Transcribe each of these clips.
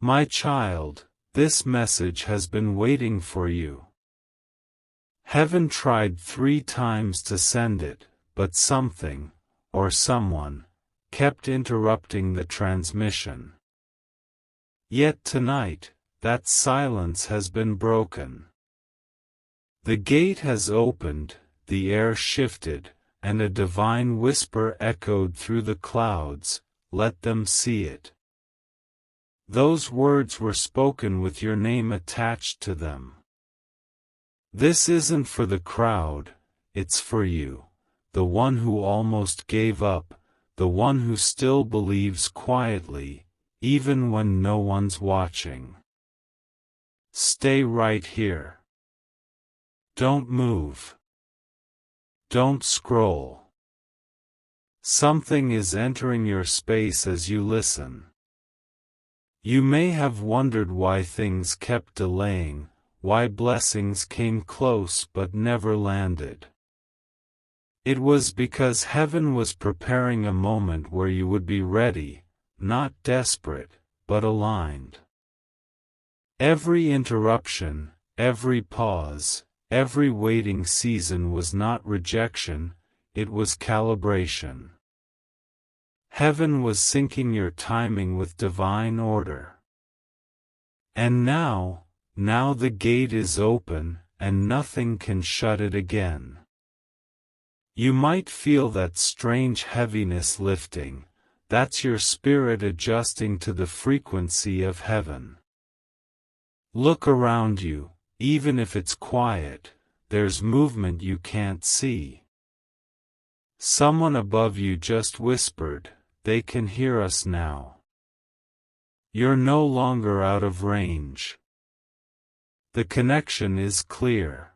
My child, this message has been waiting for you. Heaven tried 3 times to send it, but something, or someone, kept interrupting the transmission. Yet tonight, that silence has been broken. The gate has opened, the air shifted, and a divine whisper echoed through the clouds, "Let them see it." Those words were spoken with your name attached to them. This isn't for the crowd, it's for you, the one who almost gave up, the one who still believes quietly, even when no one's watching. Stay right here. Don't move. Don't scroll. Something is entering your space as you listen. You may have wondered why things kept delaying, why blessings came close but never landed. It was because heaven was preparing a moment where you would be ready, not desperate, but aligned. Every interruption, every pause, every waiting season was not rejection, it was calibration. Heaven was syncing your timing with divine order. And now the gate is open, and nothing can shut it again. You might feel that strange heaviness lifting, that's your spirit adjusting to the frequency of heaven. Look around you, even if it's quiet, there's movement you can't see. Someone above you just whispered, "They can hear us now." You're no longer out of range. The connection is clear.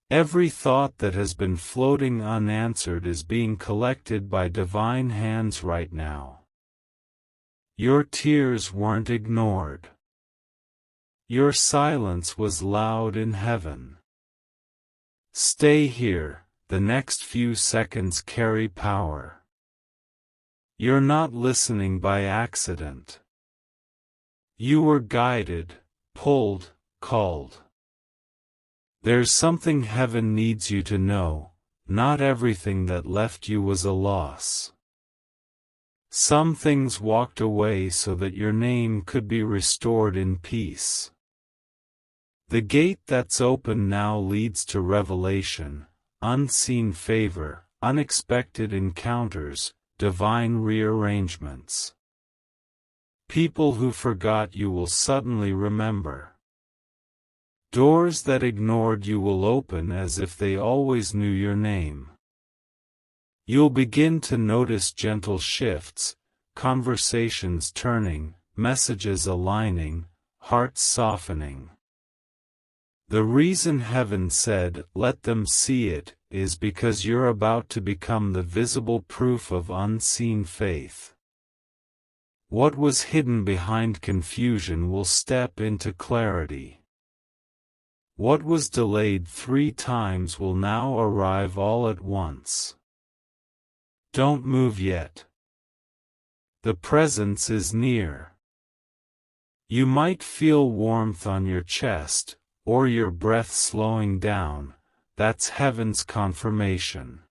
Every thought that has been floating unanswered is being collected by divine hands right now. Your tears weren't ignored. Your silence was loud in heaven. Stay here, the next few seconds carry power. You're not listening by accident. You were guided, pulled, called. There's something heaven needs you to know, not everything that left you was a loss. Some things walked away so that your name could be restored in peace. The gate that's open now leads to revelation, unseen favor, unexpected encounters, divine rearrangements. People who forgot you will suddenly remember. Doors that ignored you will open as if they always knew your name. You'll begin to notice gentle shifts, conversations turning, messages aligning, hearts softening. The reason heaven said, "Let them see it," is because you're about to become the visible proof of unseen faith. What was hidden behind confusion will step into clarity. What was delayed 3 times will now arrive all at once. Don't move yet. The presence is near. You might feel warmth on your chest, or your breath slowing down, that's heaven's confirmation.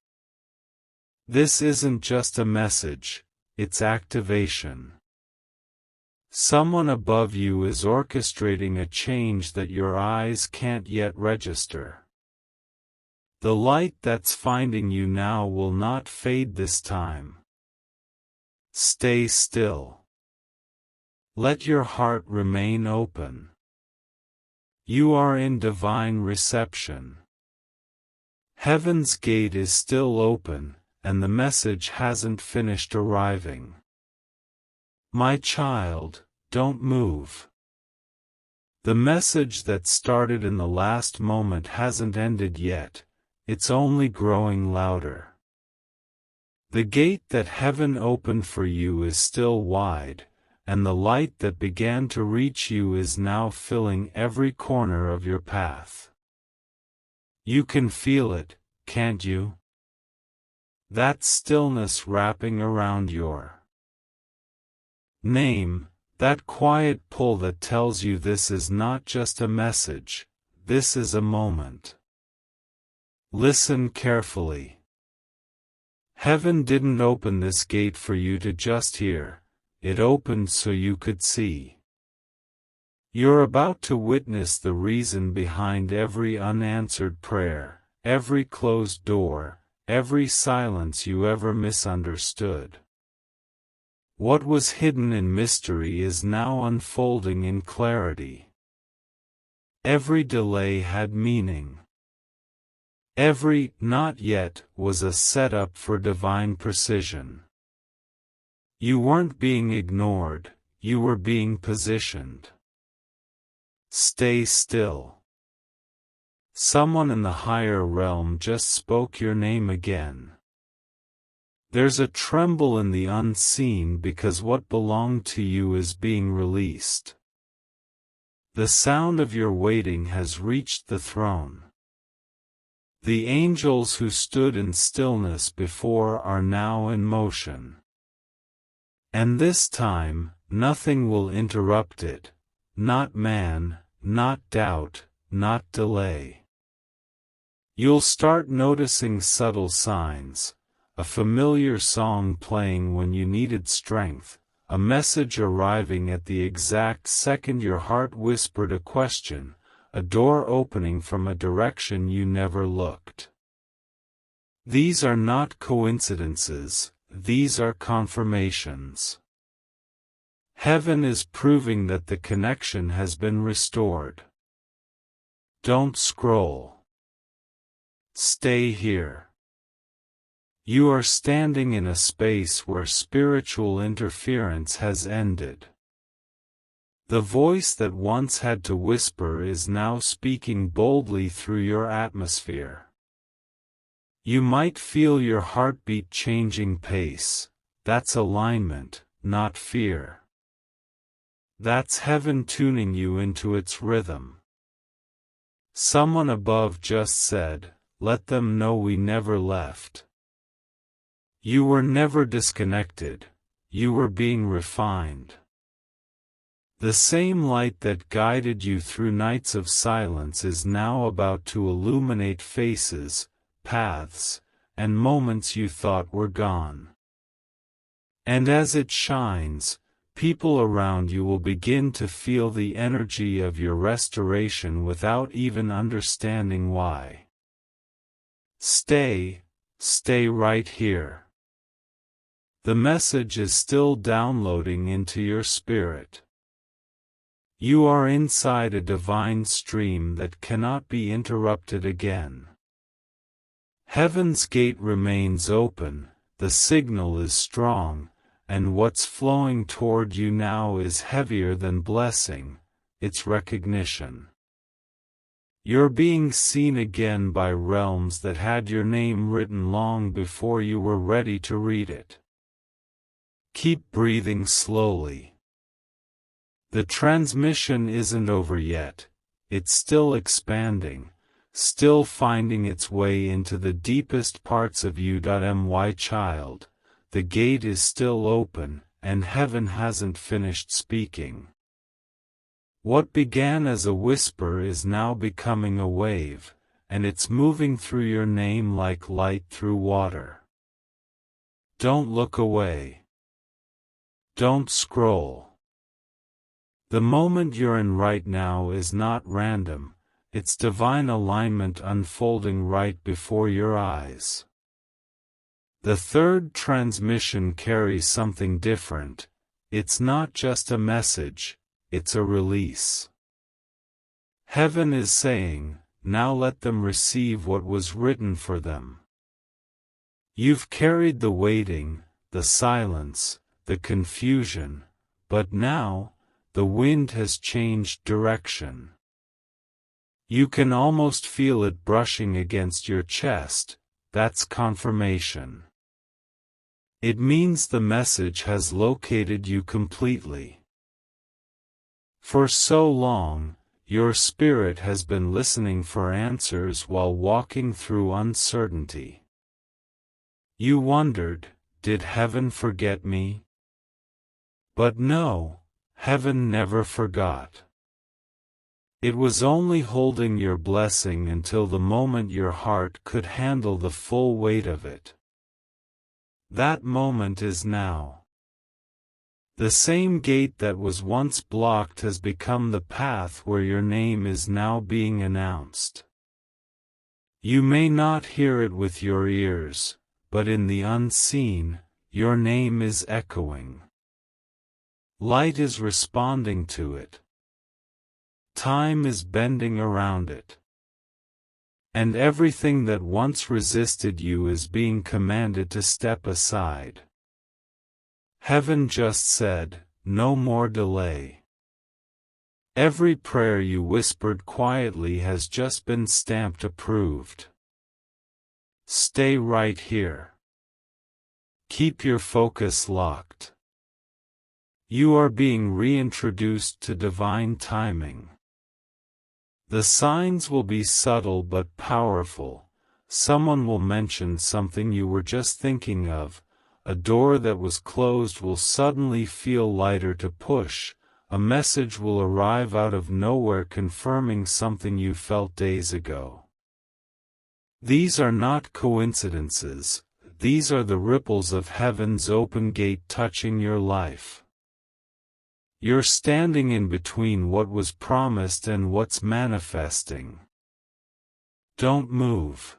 This isn't just a message, it's activation. Someone above you is orchestrating a change that your eyes can't yet register. The light that's finding you now will not fade this time. Stay still. Let your heart remain open. You are in divine reception. Heaven's gate is still open, and the message hasn't finished arriving. My child, don't move. The message that started in the last moment hasn't ended yet, it's only growing louder. The gate that heaven opened for you is still wide, and the light that began to reach you is now filling every corner of your path. You can feel it, can't you? That stillness wrapping around your name, That quiet pull that tells you this is not just a message, this is a moment. Listen carefully. Heaven didn't open this gate for you to just hear, it opened so you could see. You're about to witness the reason behind every unanswered prayer, every closed door, every silence you ever misunderstood. What was hidden in mystery is now unfolding in clarity. Every delay had meaning. Every "not yet" was a setup for divine precision. You weren't being ignored, you were being positioned. Stay still. Someone in the higher realm just spoke your name again. There's a tremble in the unseen because what belonged to you is being released. The sound of your waiting has reached the throne. The angels who stood in stillness before are now in motion. And this time, nothing will interrupt it, not man, not doubt, not delay. You'll start noticing subtle signs, a familiar song playing when you needed strength, a message arriving at the exact second your heart whispered a question, a door opening from a direction you never looked. These are not coincidences, these are confirmations. Heaven is proving that the connection has been restored. Don't scroll. Stay here. You are standing in a space where spiritual interference has ended. The voice that once had to whisper is now speaking boldly through your atmosphere. You might feel your heartbeat changing pace. That's alignment, not fear. That's heaven tuning you into its rhythm. Someone above just said, "Let them know we never left." You were never disconnected, you were being refined. The same light that guided you through nights of silence is now about to illuminate faces, paths, and moments you thought were gone. And as it shines, people around you will begin to feel the energy of your restoration without even understanding why. Stay right here. The message is still downloading into your spirit. You are inside a divine stream that cannot be interrupted again. Heaven's gate remains open, the signal is strong, and what's flowing toward you now is heavier than blessing, it's recognition. You're being seen again by realms that had your name written long before you were ready to read it. Keep breathing slowly. The transmission isn't over yet, it's still expanding, still finding its way into the deepest parts of you. My child, the gate is still open, and heaven hasn't finished speaking. What began as a whisper is now becoming a wave, and it's moving through your name like light through water. Don't look away. Don't scroll. The moment you're in right now is not random, it's divine alignment unfolding right before your eyes. The third transmission carries something different. It's not just a message, it's a release. Heaven is saying, now let them receive what was written for them. You've carried the waiting, the silence, the confusion, but now, the wind has changed direction. You can almost feel it brushing against your chest, that's confirmation. It means the message has located you completely. For so long, your spirit has been listening for answers while walking through uncertainty. You wondered, did heaven forget me? But no. heaven never forgot. It was only holding your blessing until the moment your heart could handle the full weight of it. That moment is now. The same gate that was once blocked has become the path where your name is now being announced. You may not hear it with your ears, but in the unseen, your name is echoing. Light is responding to it. Time is bending around it. And everything that once resisted you is being commanded to step aside. Heaven just said, no more delay. Every prayer you whispered quietly has just been stamped approved. Stay right here. Keep your focus locked. You are being reintroduced to divine timing. The signs will be subtle but powerful. Someone will mention something you were just thinking of. A door that was closed will suddenly feel lighter to push. A message will arrive out of nowhere confirming something you felt days ago. These are not coincidences. These are the ripples of heaven's open gate touching your life. You're standing in between what was promised and what's manifesting. Don't move.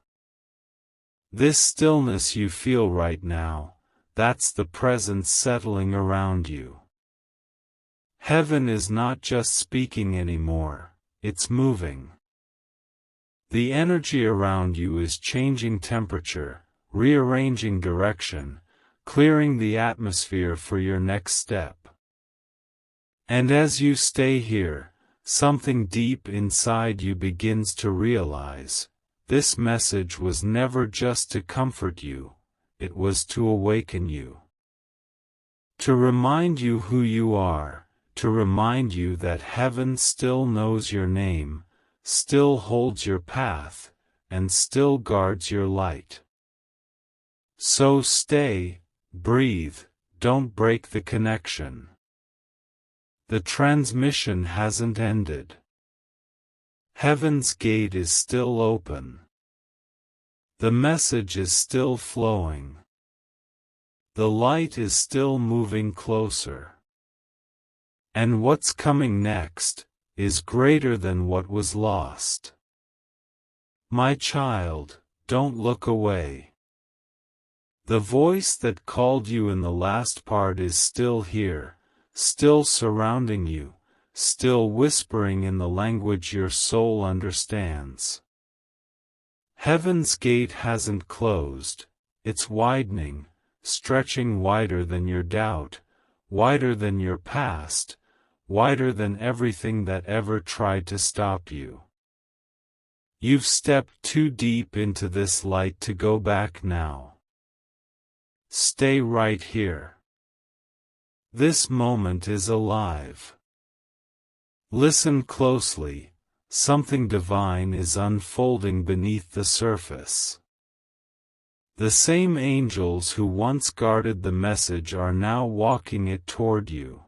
This stillness you feel right now, that's the presence settling around you. Heaven is not just speaking anymore, it's moving. The energy around you is changing temperature, rearranging direction, clearing the atmosphere for your next step. And as you stay here, something deep inside you begins to realize, this message was never just to comfort you, it was to awaken you. To remind you who you are, to remind you that heaven still knows your name, still holds your path, and still guards your light. So stay, breathe, don't break the connection. The transmission hasn't ended. Heaven's gate is still open. The message is still flowing. The light is still moving closer. And what's coming next is greater than what was lost. My child, don't look away. The voice that called you in the last part is still here. Still surrounding you, still whispering in the language your soul understands. Heaven's gate hasn't closed, it's widening, stretching wider than your doubt, wider than your past, wider than everything that ever tried to stop you. You've stepped too deep into this light to go back now. Stay right here. This moment is alive. Listen closely, something divine is unfolding beneath the surface. The same angels who once guarded the message are now walking it toward you.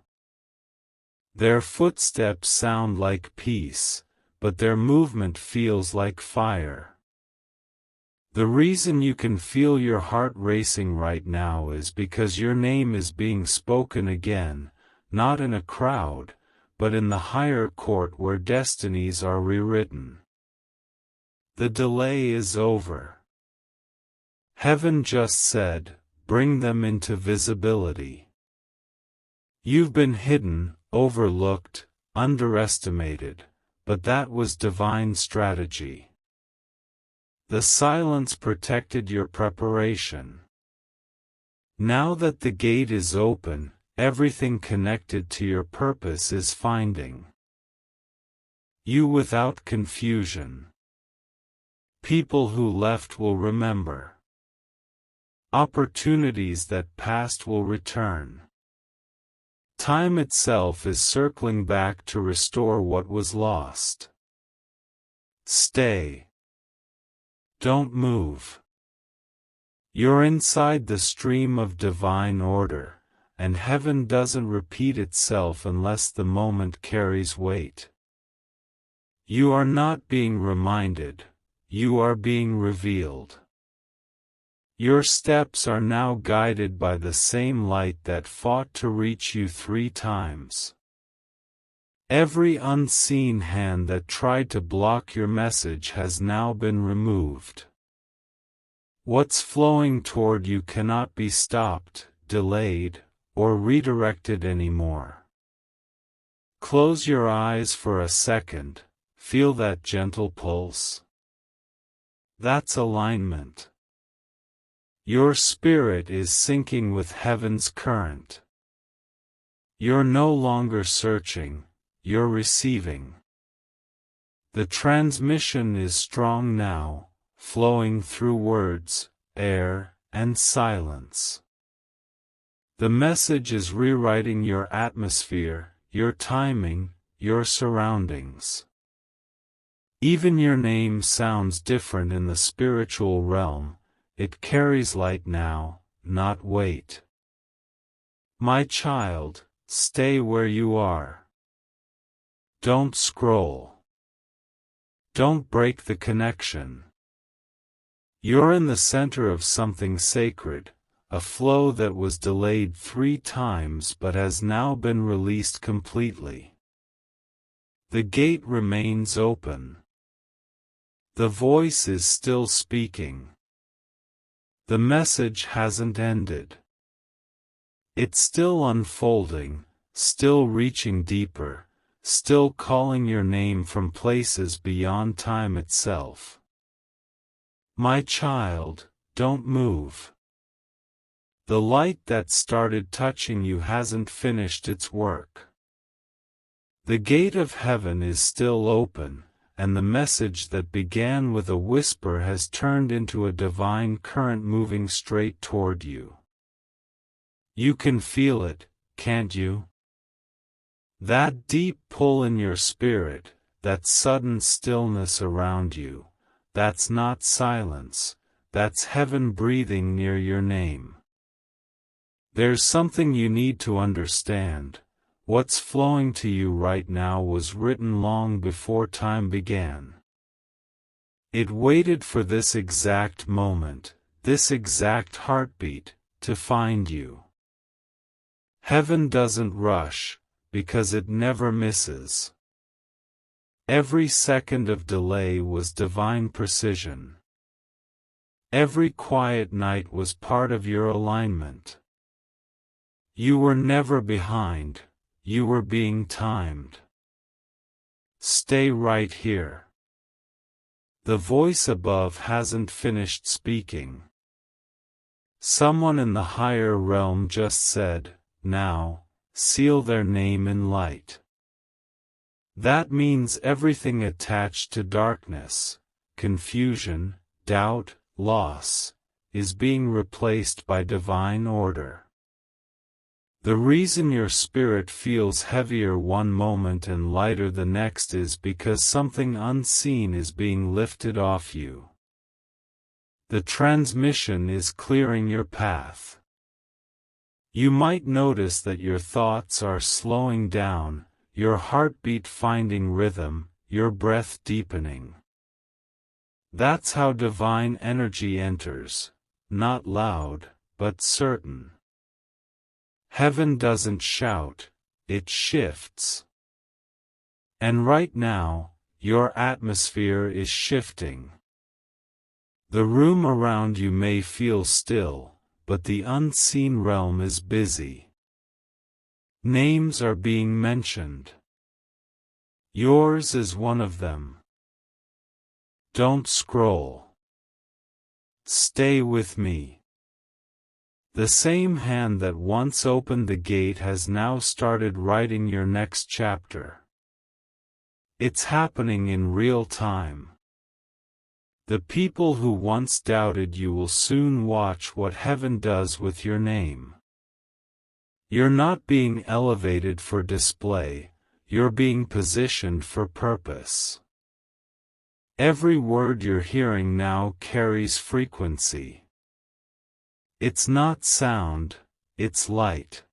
Their footsteps sound like peace, but their movement feels like fire. The reason you can feel your heart racing right now is because your name is being spoken again, not in a crowd, but in the higher court where destinies are rewritten. The delay is over. Heaven just said, bring them into visibility. You've been hidden, overlooked, underestimated, but that was divine strategy. The silence protected your preparation. Now that the gate is open, everything connected to your purpose is finding you without confusion. People who left will remember. Opportunities that passed will return. Time itself is circling back to restore what was lost. Stay. Don't move. You're inside the stream of divine order, and heaven doesn't repeat itself unless the moment carries weight. You are not being reminded, you are being revealed. Your steps are now guided by the same light that fought to reach you 3 times. Every unseen hand that tried to block your message has now been removed. What's flowing toward you cannot be stopped, delayed, or redirected anymore. Close your eyes for a second, feel that gentle pulse. That's alignment. Your spirit is syncing with heaven's current. You're no longer searching, you're receiving. The transmission is strong now, flowing through words, air, and silence. The message is rewriting your atmosphere, your timing, your surroundings. Even your name sounds different in the spiritual realm. It carries light now, not weight. My child, stay where you are. Don't scroll. Don't break the connection. You're in the center of something sacred, a flow that was delayed 3 times but has now been released completely. The gate remains open. The voice is still speaking. The message hasn't ended. It's still unfolding, still reaching deeper, still calling your name from places beyond time itself. My child, don't move. The light that started touching you hasn't finished its work. The gate of heaven is still open, and the message that began with a whisper has turned into a divine current moving straight toward you. You can feel it, can't you? That deep pull in your spirit, that sudden stillness around you, that's not silence, that's heaven breathing near your name. There's something you need to understand. What's flowing to you right now was written long before time began. It waited for this exact moment, this exact heartbeat, to find you. Heaven doesn't rush, because it never misses. Every second of delay was divine precision. Every quiet night was part of your alignment. You were never behind. You were being timed. Stay right here. The voice above hasn't finished speaking. Someone in the higher realm just said, now, seal their name in light. That means everything attached to darkness, confusion, doubt, loss, is being replaced by divine order. The reason your spirit feels heavier one moment and lighter the next is because something unseen is being lifted off you. The transmission is clearing your path. You might notice that your thoughts are slowing down, your heartbeat finding rhythm, your breath deepening. That's how divine energy enters, not loud, but certain. Heaven doesn't shout, it shifts. And right now, your atmosphere is shifting. The room around you may feel still, but the unseen realm is busy. Names are being mentioned. Yours is one of them. Don't scroll. Stay with me. The same hand that once opened the gate has now started writing your next chapter. It's happening in real time. The people who once doubted you will soon watch what heaven does with your name. You're not being elevated for display, you're being positioned for purpose. Every word you're hearing now carries frequency. It's not sound, it's light.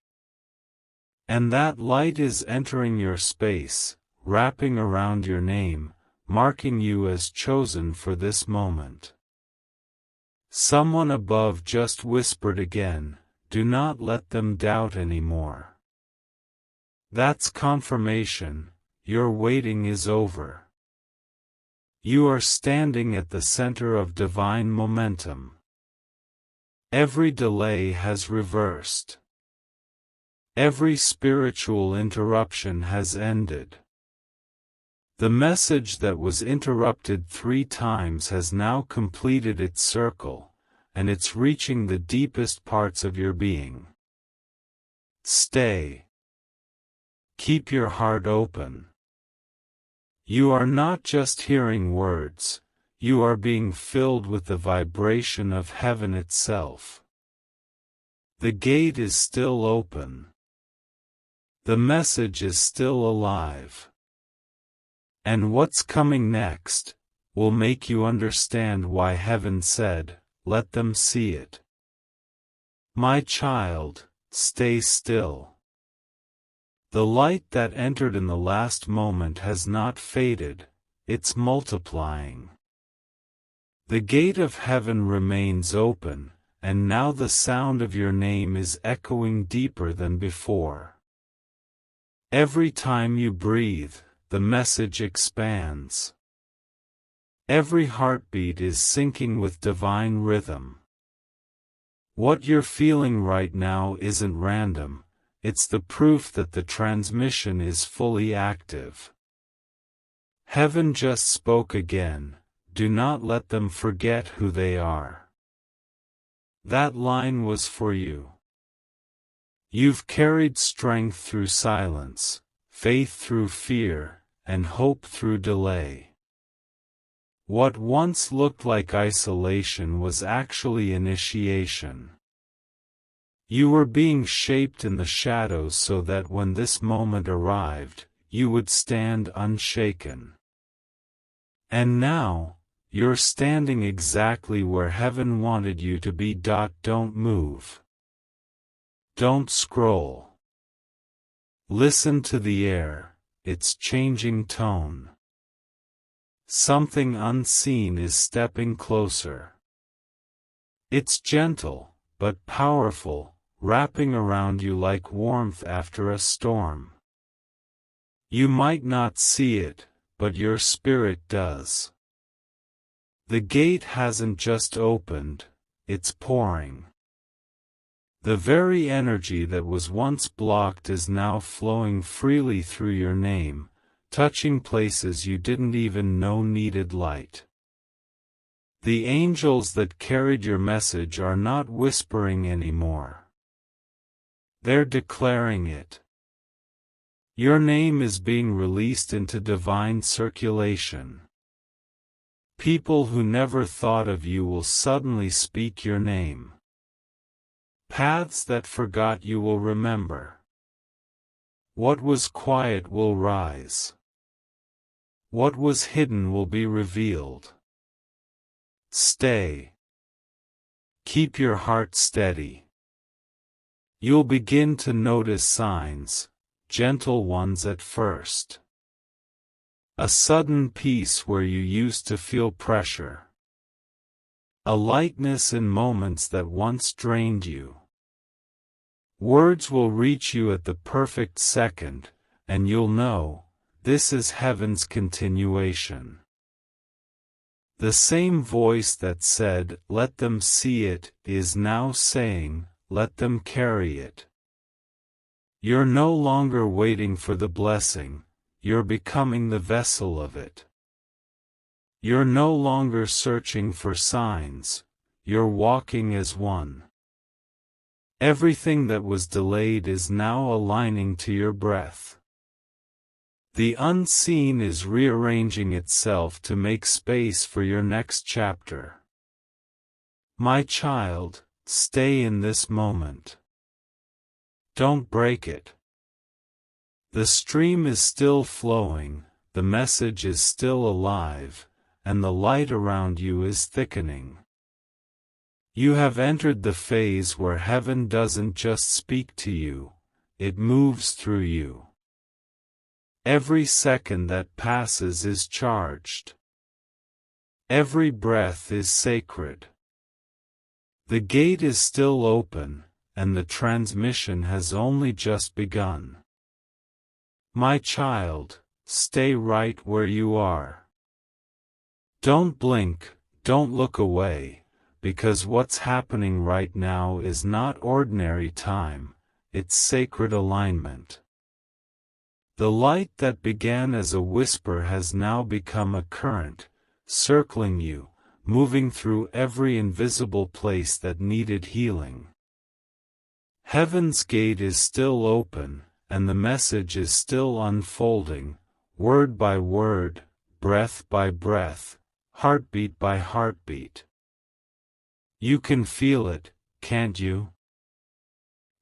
And that light is entering your space, wrapping around your name, marking you as chosen for this moment. Someone above just whispered again, do not let them doubt anymore. That's confirmation, your waiting is over. You are standing at the center of divine momentum. Every delay has reversed. Every spiritual interruption has ended. The message that was interrupted 3 times has now completed its circle, and it's reaching the deepest parts of your being. Stay. Keep your heart open. You are not just hearing words, you are being filled with the vibration of heaven itself. The gate is still open. The message is still alive. And what's coming next will make you understand why heaven said, let them see it. My child, stay still. The light that entered in the last moment has not faded, it's multiplying. The gate of heaven remains open, and now the sound of your name is echoing deeper than before. Every time you breathe, the message expands. Every heartbeat is syncing with divine rhythm. What you're feeling right now isn't random. It's the proof that the transmission is fully active. Heaven just spoke again, do not let them forget who they are. That line was for you. You've carried strength through silence, faith through fear, and hope through delay. What once looked like isolation was actually initiation. You were being shaped in the shadows so that when this moment arrived, you would stand unshaken. And now, you're standing exactly where heaven wanted you to be. Don't move. Don't scroll. Listen to the air, its changing tone. Something unseen is stepping closer. It's gentle, but powerful, wrapping around you like warmth after a storm. You might not see it, but your spirit does. The gate hasn't just opened, it's pouring. The very energy that was once blocked is now flowing freely through your name, touching places you didn't even know needed light. The angels that carried your message are not whispering anymore. They're declaring it. Your name is being released into divine circulation. People who never thought of you will suddenly speak your name. Paths that forgot you will remember. What was quiet will rise. What was hidden will be revealed. Stay. Keep your heart steady. You'll begin to notice signs, gentle ones at first. A sudden peace where you used to feel pressure. A lightness in moments that once drained you. Words will reach you at the perfect second, and you'll know, this is heaven's continuation. The same voice that said, let them see it, is now saying, let them carry it. You're no longer waiting for the blessing, you're becoming the vessel of it. You're no longer searching for signs, you're walking as one. Everything that was delayed is now aligning to your breath. The unseen is rearranging itself to make space for your next chapter. My child, stay in this moment. Don't break it. The stream is still flowing, the message is still alive, and the light around you is thickening. You have entered the phase where heaven doesn't just speak to you, it moves through you. Every second that passes is charged. Every breath is sacred. The gate is still open, and the transmission has only just begun. My child, stay right where you are. Don't blink, don't look away, because what's happening right now is not ordinary time, it's sacred alignment. The light that began as a whisper has now become a current, circling you, moving through every invisible place that needed healing. Heaven's gate is still open, and the message is still unfolding, word by word, breath by breath, heartbeat by heartbeat. You can feel it, can't you?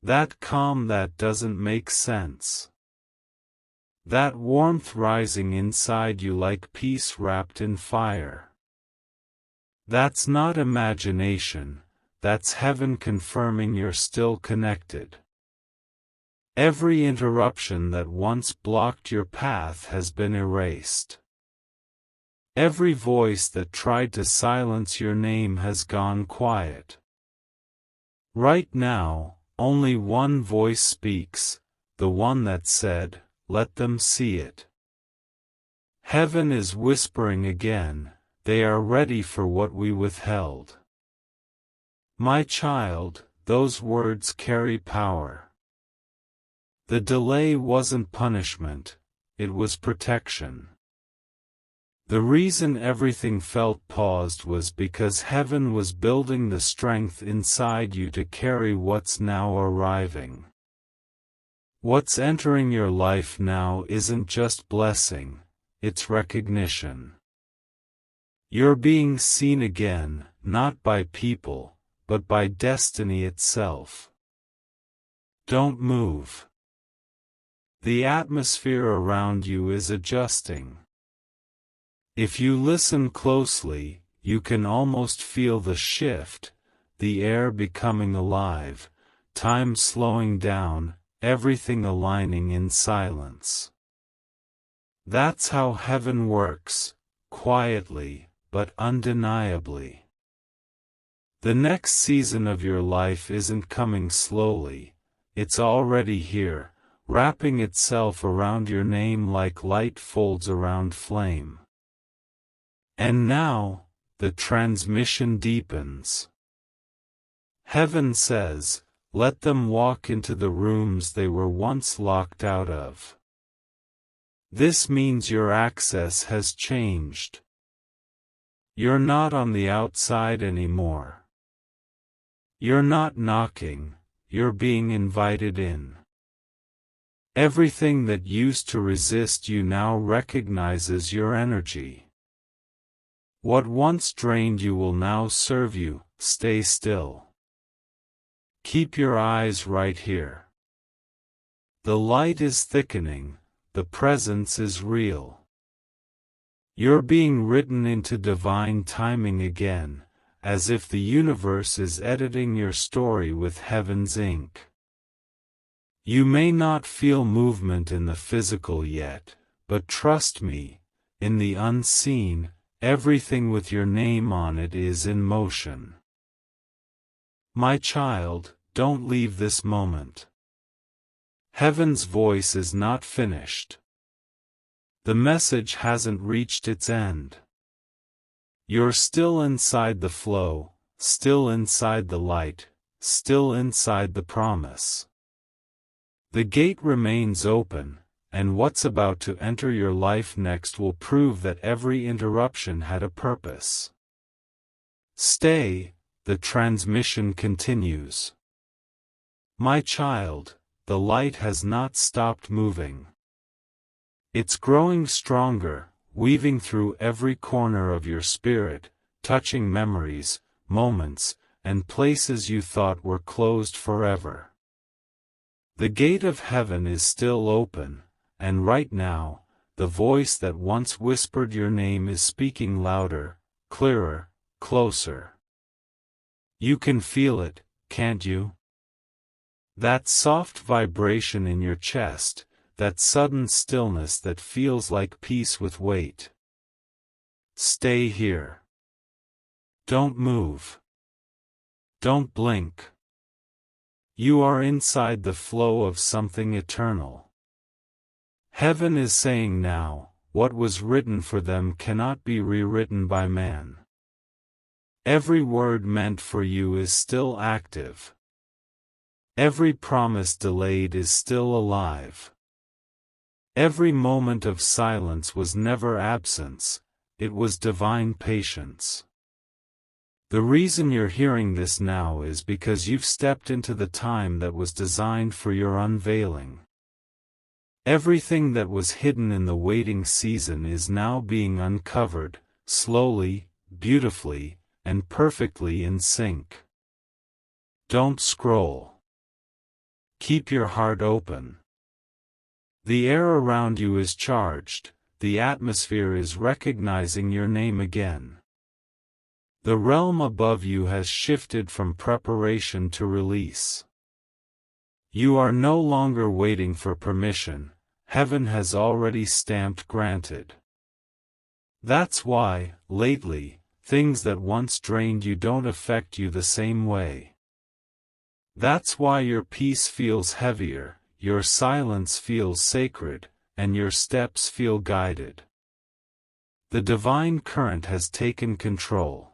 That calm that doesn't make sense. That warmth rising inside you like peace wrapped in fire. That's not imagination, that's heaven confirming you're still connected. Every interruption that once blocked your path has been erased. Every voice that tried to silence your name has gone quiet. Right now, only one voice speaks, the one that said, "Let them see it." Heaven is whispering again, they are ready for what we withheld. My child, those words carry power. The delay wasn't punishment, it was protection. The reason everything felt paused was because heaven was building the strength inside you to carry what's now arriving. What's entering your life now isn't just blessing, it's recognition. You're being seen again, not by people, but by destiny itself. Don't move. The atmosphere around you is adjusting. If you listen closely, you can almost feel the shift, the air becoming alive, time slowing down, everything aligning in silence. That's how heaven works, quietly, but undeniably. The next season of your life isn't coming slowly, it's already here, wrapping itself around your name like light folds around flame. And now, the transmission deepens. Heaven says, let them walk into the rooms they were once locked out of. This means your access has changed. You're not on the outside anymore. You're not knocking, you're being invited in. Everything that used to resist you now recognizes your energy. What once drained you will now serve you. Stay still. Keep your eyes right here. The light is thickening, the presence is real. You're being written into divine timing again, as if the universe is editing your story with heaven's ink. You may not feel movement in the physical yet, but trust me, in the unseen, everything with your name on it is in motion. My child, don't leave this moment. Heaven's voice is not finished. The message hasn't reached its end. You're still inside the flow, still inside the light, still inside the promise. The gate remains open, and what's about to enter your life next will prove that every interruption had a purpose. Stay, the transmission continues. My child, the light has not stopped moving. It's growing stronger, weaving through every corner of your spirit, touching memories, moments, and places you thought were closed forever. The gate of heaven is still open, and right now, the voice that once whispered your name is speaking louder, clearer, closer. You can feel it, can't you? That soft vibration in your chest, that sudden stillness that feels like peace with weight. Stay here. Don't move. Don't blink. You are inside the flow of something eternal. Heaven is saying now, what was written for them cannot be rewritten by man. Every word meant for you is still active. Every promise delayed is still alive. Every moment of silence was never absence, it was divine patience. The reason you're hearing this now is because you've stepped into the time that was designed for your unveiling. Everything that was hidden in the waiting season is now being uncovered, slowly, beautifully, and perfectly in sync. Don't scroll. Keep your heart open. The air around you is charged, the atmosphere is recognizing your name again. The realm above you has shifted from preparation to release. You are no longer waiting for permission, heaven has already stamped granted. That's why, lately, things that once drained you don't affect you the same way. That's why your peace feels heavier, your silence feels sacred, and your steps feel guided. The divine current has taken control.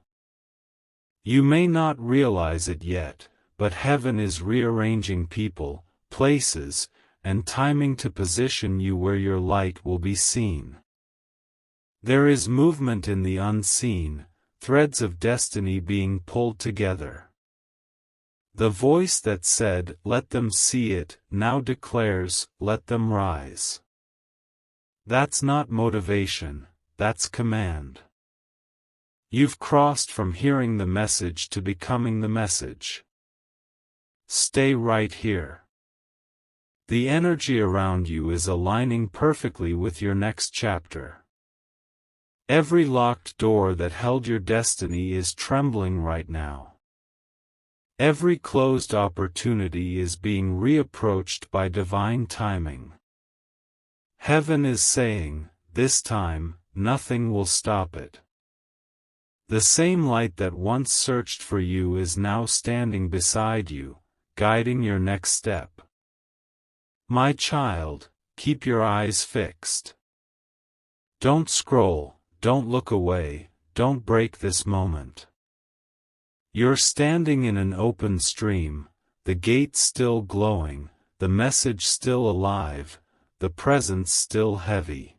You may not realize it yet, but heaven is rearranging people, places, and timing to position you where your light will be seen. There is movement in the unseen, threads of destiny being pulled together. The voice that said, "Let them see it," now declares, "Let them rise." That's not motivation, that's command. You've crossed from hearing the message to becoming the message. Stay right here. The energy around you is aligning perfectly with your next chapter. Every locked door that held your destiny is trembling right now. Every closed opportunity is being reapproached by divine timing. Heaven is saying, this time, nothing will stop it. The same light that once searched for you is now standing beside you, guiding your next step. My child, keep your eyes fixed. Don't scroll, don't look away, don't break this moment. You're standing in an open stream, the gate still glowing, the message still alive, the presence still heavy.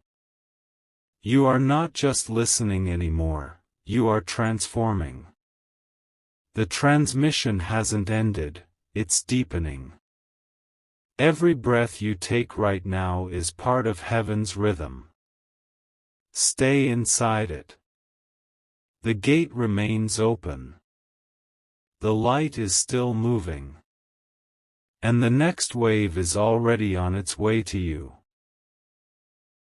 You are not just listening anymore, you are transforming. The transmission hasn't ended, it's deepening. Every breath you take right now is part of heaven's rhythm. Stay inside it. The gate remains open. The light is still moving. And the next wave is already on its way to you.